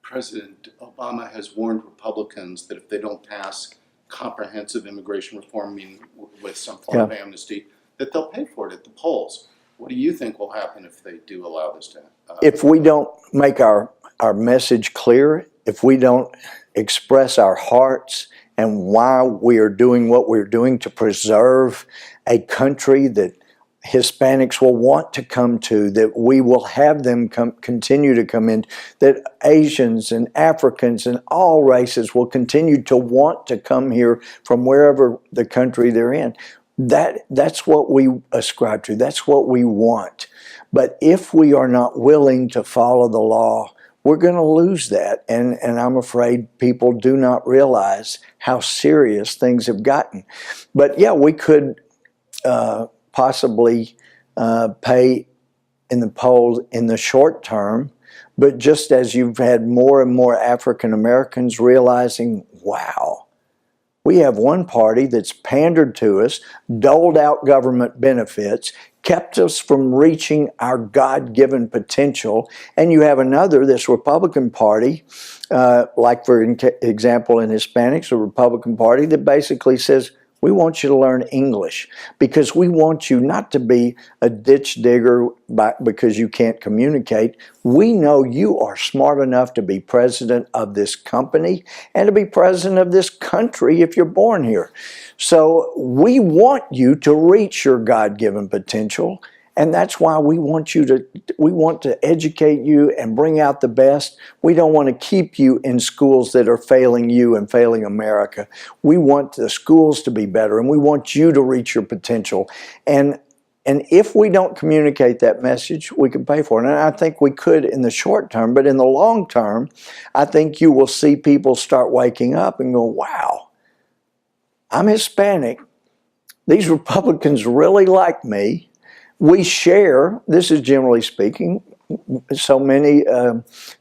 President Obama has warned Republicans that if they don't pass comprehensive immigration reform, meaning with some form of amnesty, that they'll pay for it at the polls. What do you think will happen if they do allow this to happen? If we don't make our message clear, if we don't express our hearts and why we are doing what we're doing to preserve a country that Hispanics will want to come to, that we will have them continue to come in, that Asians and Africans and all races will continue to want to come here from wherever the country they're in. That's what we ascribe to. That's what we want. But if we are not willing to follow the law, we're going to lose that. And I'm afraid people do not realize how serious things have gotten. But yeah, we could possibly pay in the polls in the short term, but just as you've had more and more African Americans realizing, wow, we have one party that's pandered to us, doled out government benefits, kept us from reaching our God-given potential, and you have another, this Republican Party, like for example in Hispanics, a Republican Party that basically says, we want you to learn English because we want you not to be a ditch digger because you can't communicate. We know you are smart enough to be president of this company and to be president of this country if you're born here. So we want you to reach your God-given potential, and that's why we want to educate you and bring out the best. We don't want to keep you in schools that are failing you and failing America. We want the schools to be better, and we want you to reach your potential. And if we don't communicate that message, we can pay for it. And I think we could in the short term, but in the long term, I think you will see people start waking up and go, wow, I'm Hispanic. These Republicans really like me. We share, this is generally speaking, so many,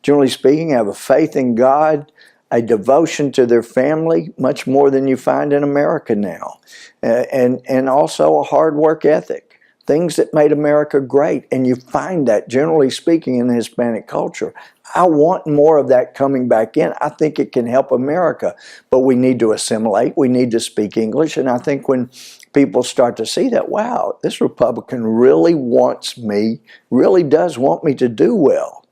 generally speaking, have a faith in God, a devotion to their family, much more than you find in America now, and also a hard work ethic, things that made America great, and you find that, generally speaking, in the Hispanic culture. I want more of that coming back in. I think it can help America, but we need to assimilate, we need to speak English, and I think when people start to see that, wow, this Republican really wants me, really does want me to do well.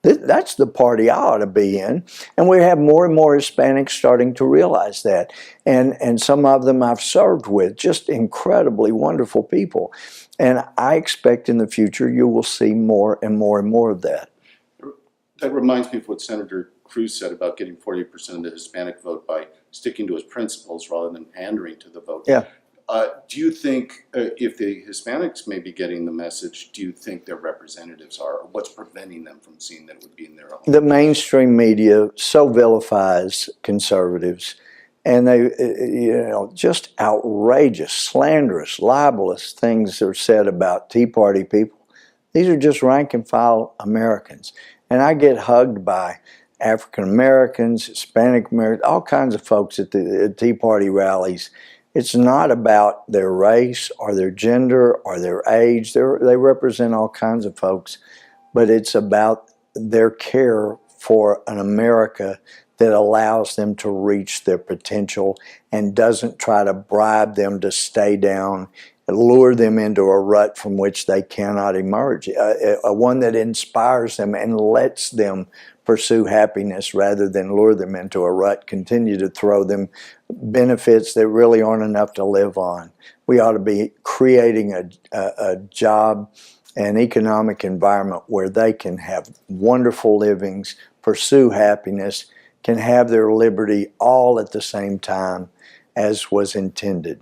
That's the party I ought to be in. And we have more and more Hispanics starting to realize that. And some of them I've served with, just incredibly wonderful people. And I expect in the future you will see more and more and more of that. That reminds me of what Senator Cruz said about getting 40% of the Hispanic vote by sticking to his principles rather than pandering to the vote. Yeah. Do you think if the Hispanics may be getting the message, do you think their representatives are? Or what's preventing them from seeing that it would be in their own? The mainstream media so vilifies conservatives, and they, just outrageous, slanderous, libelous things are said about Tea Party people. These are just rank and file Americans. And I get hugged by African Americans, Hispanic Americans, all kinds of folks at the Tea Party rallies. It's not about their race or their gender or their age. They represent all kinds of folks, but it's about their care for an America that allows them to reach their potential and doesn't try to bribe them to stay down, lure them into a rut from which they cannot emerge, one that inspires them and lets them pursue happiness rather than lure them into a rut, continue to throw them benefits that really aren't enough to live on. We ought to be creating a job and economic environment where they can have wonderful livings, pursue happiness, can have their liberty all at the same time as was intended.